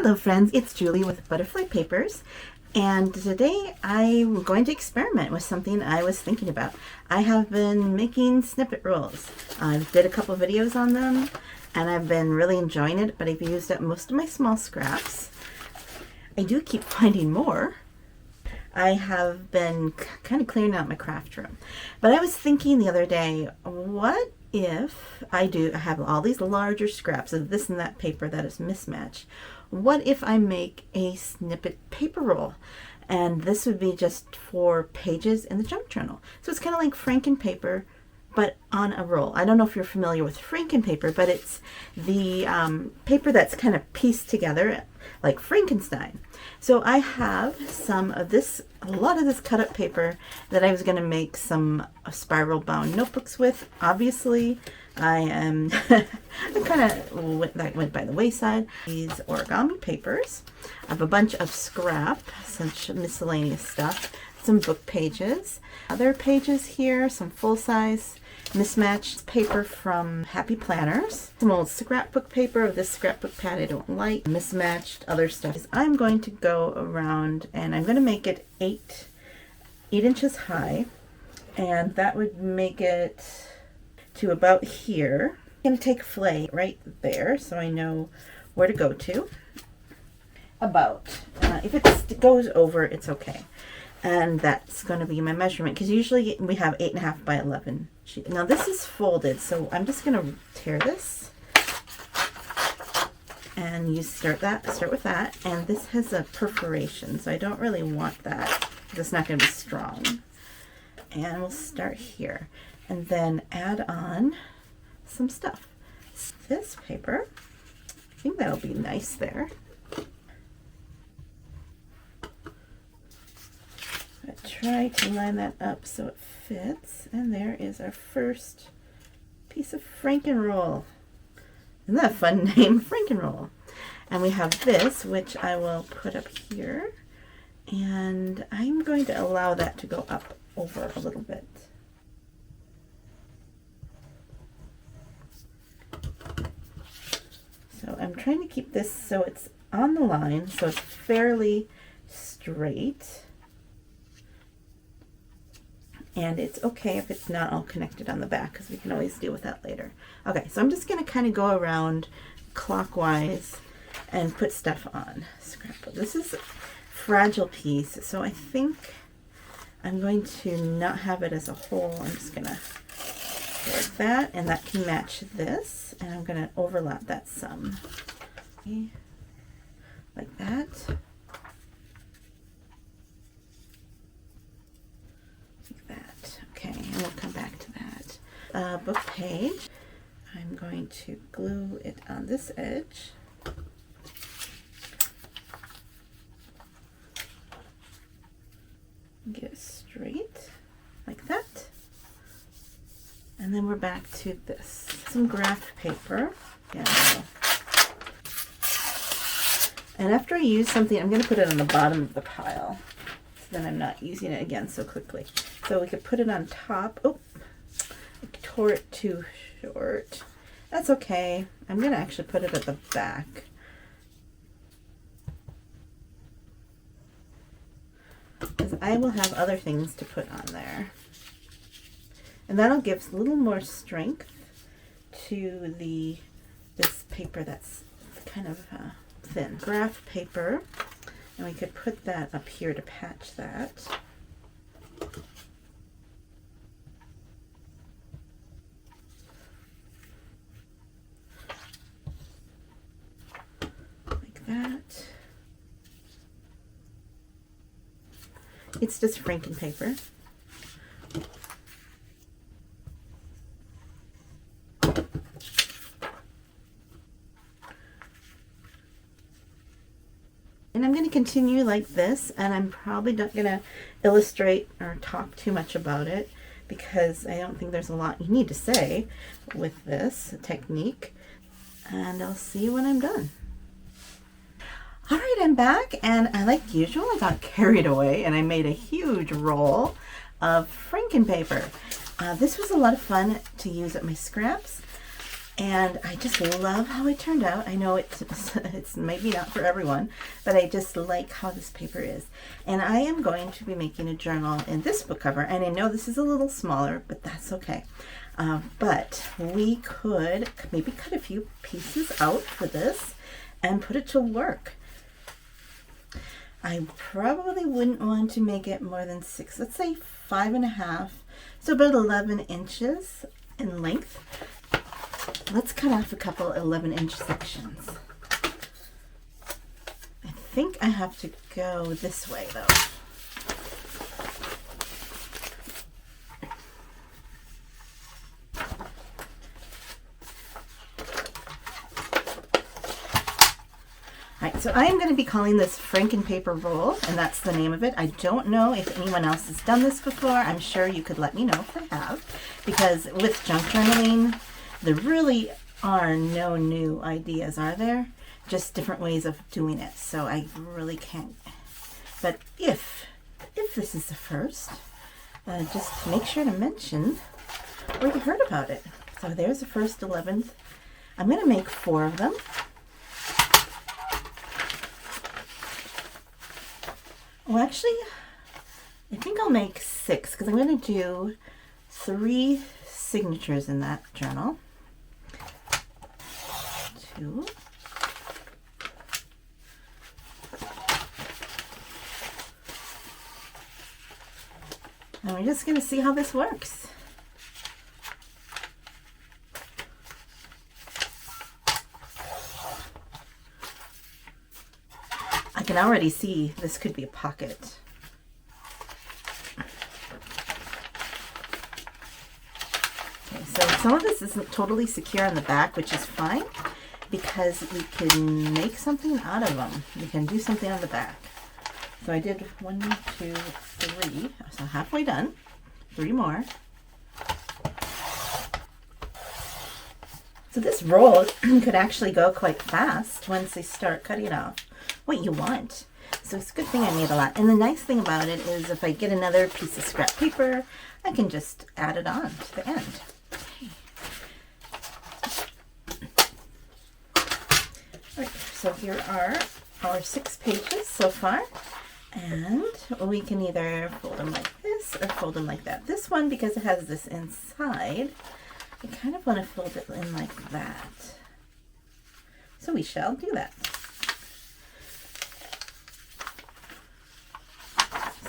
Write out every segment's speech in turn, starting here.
Hello friends, it's Julie with Butterfly Papers, and today I'm going to experiment with something I was thinking about. I have been making snippet rolls. I did a couple videos on them and I've been really enjoying it, but I've used up most of my small scraps. I do keep finding more. I have been kind of clearing out my craft room, but I was thinking the other day, what if I have all these larger scraps of this and that paper that is mismatched? What if I make a snippet paper roll? And this would be just 4 pages in the junk journal. So it's kind of like Franken paper, but on a roll. I don't know if you're familiar with Franken paper, but it's the paper that's kind of pieced together like Frankenstein. So I have some of this, a lot of this cut up paper that I was going to make some spiral bound notebooks with. Obviously, that went by the wayside. These origami papers. I have a bunch of scrap, some miscellaneous stuff, some book pages, other pages here, some full-size mismatched paper from Happy Planners, some old scrapbook paper, this scrapbook pad I don't like, mismatched other stuff. I'm going to go around and I'm going to make it 8 inches high, and that would make it to about here. I'm going to take flay right there so I know where to go to. If it goes over, it's okay. And that's going to be my measurement, because usually we have 8.5 by 11 sheet. Now this is folded, so I'm just going to tear this, and you start with that. And this has a perforation, so I don't really want that because it's not going to be strong. And we'll start here and then add on some stuff. This paper, I think that'll be nice there. Try to line that up so it fits, and there is our first piece of Franken roll. Isn't that a fun name, Franken roll? And we have this, which I will put up here, and I'm going to allow that to go up over a little bit. So I'm trying to keep this so it's on the line, so it's fairly straight. And it's okay if it's not all connected on the back, because we can always deal with that later. Okay, so I'm just going to kind of go around clockwise and put stuff on scrapbook. This is a fragile piece, so I think I'm going to not have it as a whole. I'm just going to like that, and that can match this, and I'm going to overlap that some. Okay, like that. Okay, and we'll come back to that. Book page, I'm going to glue it on this edge. Get it straight, like that. And then we're back to this. Some graph paper. Yeah. And after I use something, I'm going to put it on the bottom of the pile, so then I'm not using it again so quickly. So we could put it on top. Oh, I tore it too short. That's okay. I'm going to actually put it at the back. Because I will have other things to put on there. And that'll give a little more strength to this paper that's kind of thin. Graph paper. And we could put that up here to patch that. That. It's just Franken paper. And I'm going to continue like this, and I'm probably not going to illustrate or talk too much about it, because I don't think there's a lot you need to say with this technique. And I'll see you when I'm done. All right, I'm back, and like usual, I got carried away and I made a huge roll of Franken paper. This was a lot of fun to use at my scraps, And I just love how it turned out. I know it's maybe not for everyone, but I just like how this paper is. And I am going to be making a journal in this book cover. And I know this is a little smaller, but that's okay. But we could maybe cut a few pieces out for this and put it to work. I probably wouldn't want to make it more than 6, let's say 5.5, so about 11 inches in length. Let's cut off a couple 11-inch sections. I think I have to go this way though. So I am going to be calling this Franken paper roll, and that's the name of it. I don't know if anyone else has done this before. I'm sure you could let me know if they have, because with junk journaling, there really are no new ideas, are there? Just different ways of doing it. So I really can't. But if this is the first, just make sure to mention where you heard about it. So there's the first 11th. I'm going to make 4 of them. Well, actually, I think I'll make 6 because I'm going to do 3 signatures in that journal. 2. And we're just going to see how this works. I can already see this could be a pocket. Okay, so some of this isn't totally secure on the back, which is fine because we can make something out of them. We can do something on the back. So I did 1, 2, 3, so halfway done. 3 more. So this roll could actually go quite fast once they start cutting off what you want. So it's a good thing I made a lot. And the nice thing about it is if I get another piece of scrap paper, I can just add it on to the end. Okay. So here are our 6 pages so far. And we can either fold them like this or fold them like that. This one, because it has this inside, I kind of want to fold it in like that. So we shall do that.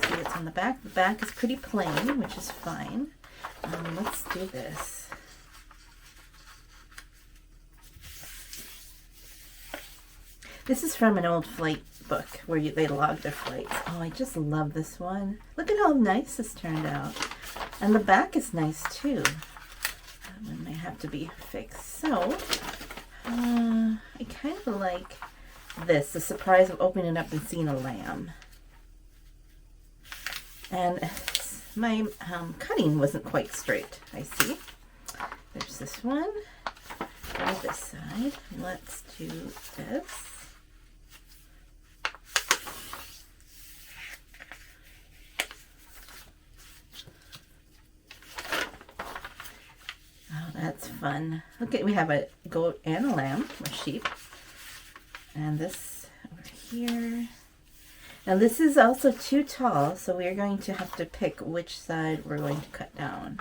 See, it's on the back. The back is pretty plain, which is fine. Let's do this. This is from an old flight book where they log their flights. Oh, I just love this one. Look at how nice this turned out. And the back is nice too. That one may have to be fixed. So, I kind of like this, the surprise of opening it up and seeing a lamb. And my cutting wasn't quite straight, I see. There's this one. Go to this side. Let's do this. That's fun. Look at, we have a goat and a lamb, or sheep. And this over here. Now this is also too tall, so we are going to have to pick which side we're going to cut down.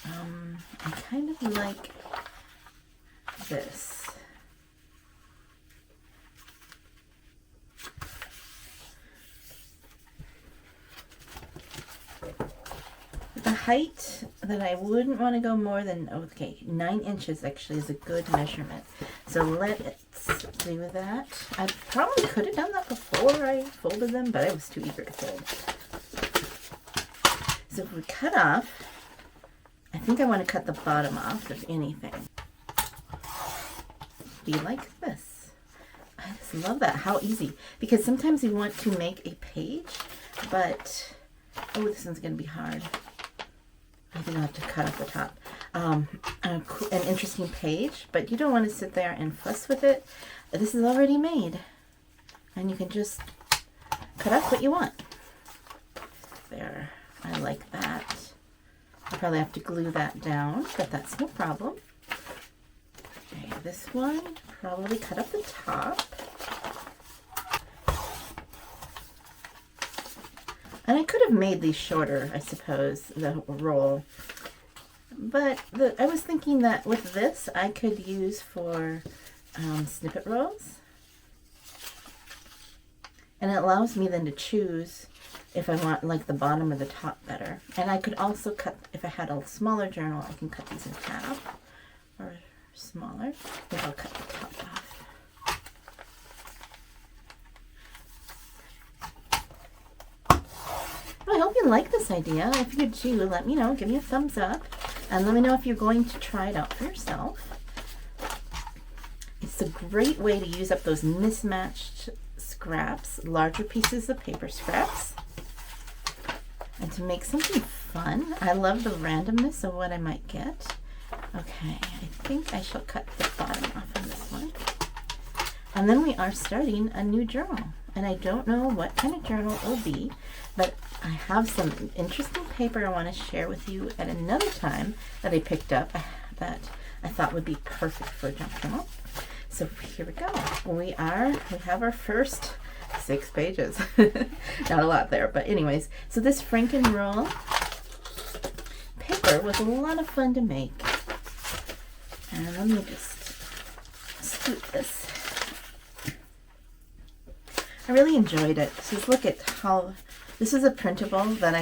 I kind of like this. The height that I wouldn't want to go more than, okay, 9 inches actually is a good measurement. So let's do that. I probably could have done that before I folded them, but I was too eager to fold. So if we cut off, I think I want to cut the bottom off, if anything. Be like this. I just love that, how easy. Because sometimes you want to make a page, but, oh, this one's going to be hard. I think I'll have to cut off the top. An interesting page, but you don't want to sit there and fuss with it. This is already made. And you can just cut off what you want. There. I like that. I'll probably have to glue that down, but that's no problem. Okay, this one, probably cut up the top. And I could have made these shorter, I suppose, the roll. But I was thinking that with this, I could use for snippet rolls. And it allows me then to choose if I want like the bottom or the top better. And I could also cut, if I had a smaller journal, I can cut these in half or smaller. Maybe I'll cut the top off. I hope you like this idea. If you do, let me know. Give me a thumbs up. And let me know if you're going to try it out for yourself. It's a great way to use up those mismatched scraps, larger pieces of paper scraps, and to make something fun. I love the randomness of what I might get. Okay, I think I shall cut the bottom off of this one. And then we are starting a new journal. And I don't know what kind of journal it will be, but I have some interesting paper I want to share with you at another time that I picked up that I thought would be perfect for a junk journal. So here we go. We have our first 6 pages. Not a lot there, but anyways. So this Franken roll paper was a lot of fun to make. And let me just scoot this. I really enjoyed it. Just look at how, this is a printable that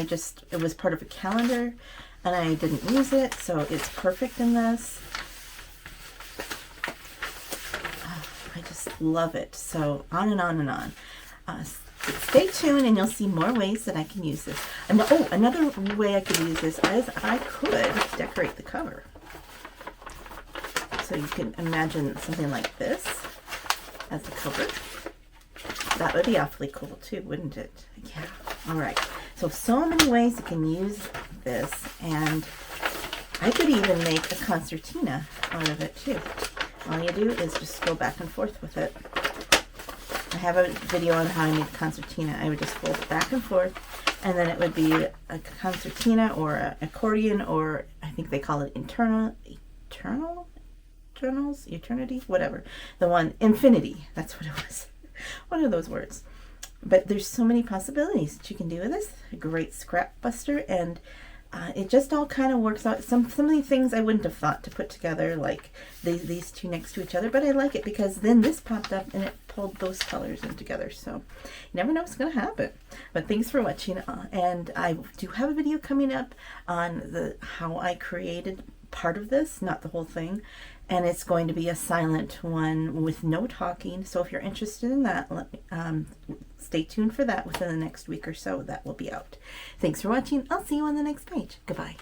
it was part of a calendar and I didn't use it, so it's perfect in this. Oh, I just love it. So on and on and on. Stay tuned and you'll see more ways that I can use this. And oh, another way I could use this is I could decorate the cover. So you can imagine something like this as the cover. That would be awfully cool too, wouldn't it? Yeah. All right. So many ways you can use this, and I could even make a concertina out of it too. All you do is just go back and forth with it. I have a video on how I made a concertina. I would just fold it back and forth, and then it would be a concertina or an accordion, or I think they call it eternity, whatever. The one, infinity. That's what it was. One of those words. But there's so many possibilities that you can do with this. A great scrap buster, and it just all kind of works out. Some of the things I wouldn't have thought to put together, like these two next to each other, but I like it because then this popped up and it pulled those colors in together. So you never know what's going to happen. But thanks for watching, and I do have a video coming up on how I created part of this, not the whole thing, and it's going to be a silent one with no talking. So if you're interested in that, stay tuned for that. Within the next week or so that will be out. Thanks for watching. I'll see you on the next page. Goodbye.